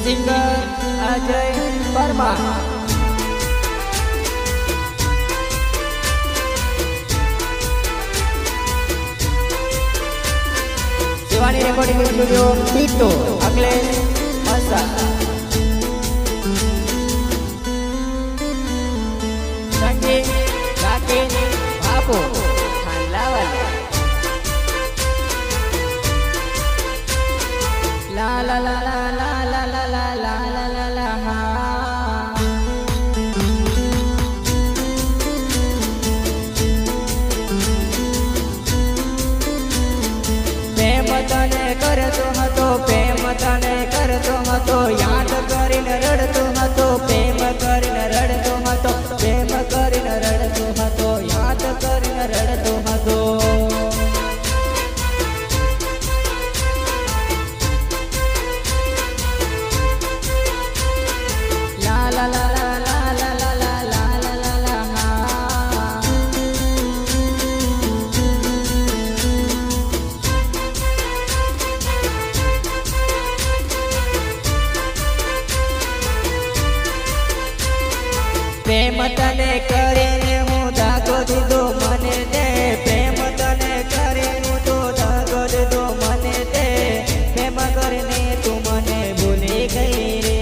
singer Ajay Parmar Shivani recording studio ટીટો અખિલેશ મસા સંગીત રાકેશ બાપુ ખાંડલાવાલા લા લા લા લા લા લા લા લા લા લા લા હા પ્રેમ તને કરતો હતો પ્રેમ તને કરતો હતો યાદ કરીને રડતો હતો પ્રેમ કરીને રડતો હતો પ્રેમ કરીને રડતો હતો યાદ કરીને રડતો હતો la la la la la la la la la la la ha પ્રેમ તને કરીને હું દાગો દીધો મને દે પ્રેમ તને કરીને હું તો દાગો દીધો મને દે પ્રેમ કરીને તું મને ભૂલી ગઈ રે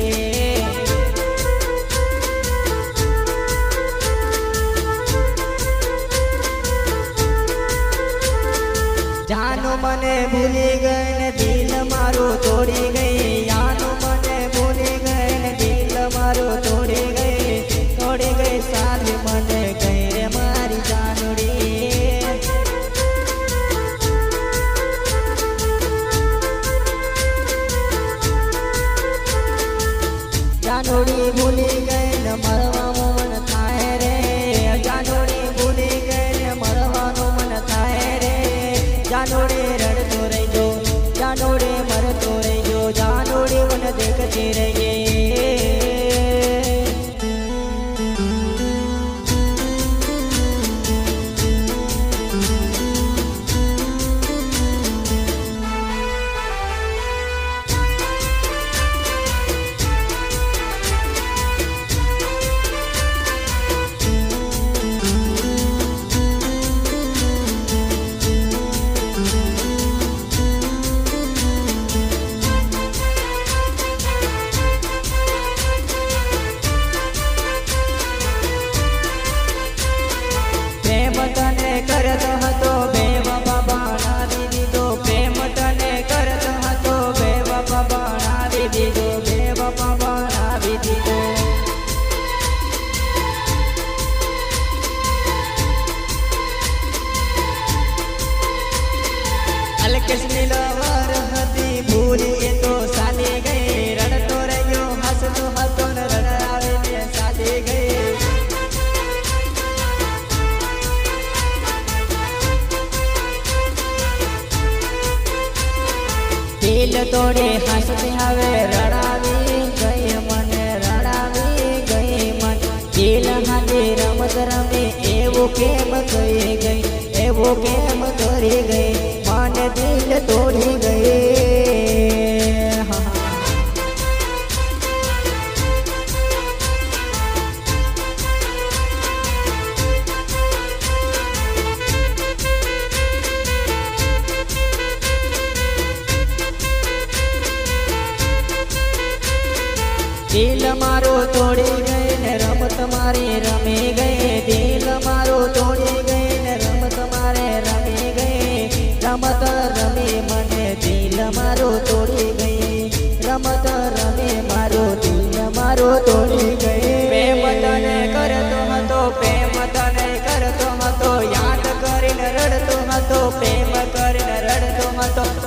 જાનુ મને ભૂલી ગઈ ને દિલ મારું તોડી ગઈ જાનુ મને ભૂલી ગઈ ને દિલ મારું તોડી ગઈ સાથ મને કઈ રે મારી જાનુડી જાનુડી ભૂલી ગઈ ને મરવાનું મન થાય રે જાનુડી ભૂલી ગઈ ને મરવાનું મન થાય રે જાનોડે રડતો રહેજો જાનોડે મરતો રહેજો જાનોડે મને દેખતી રહીએ તને કરતો હતો બે બાબા બનાવી દીધો પ્રેમ તને કરતો હતો બે બાબા બનાવી દીધો બે બાબા બનાવી દીધો અલકેશની લવર હતી ભૂલી એ તો સાલી ગઈ રડતો રહ્યો હસતો હતો ને રડાવીને સાલી ગઈ દિલ તોડે હસતી હવે રડાવી ગઈ મને રડાવી ગઈ મન દિલ હાથે રમત રમે એવું કેમ કરી ગઈ એવું કેમ કરી ગઈ મને દિલ તોડી ગઈ દિલ મારો તોડી ગઈ ને રમત મારી રમી ગઈ દિલ મારો તોડી ગઈ ને રમત મારે રમી ગઈ રમત રમી મને દિલ મારો તોડી ગઈ રમત રમી મારો દિલ મારો તોડી ગઈ પ્રેમ તને કરતો હતો પ્રેમ તને કરતો હતો યાદ કરીને રડતો હતો પ્રેમ કરીને રડતો હતો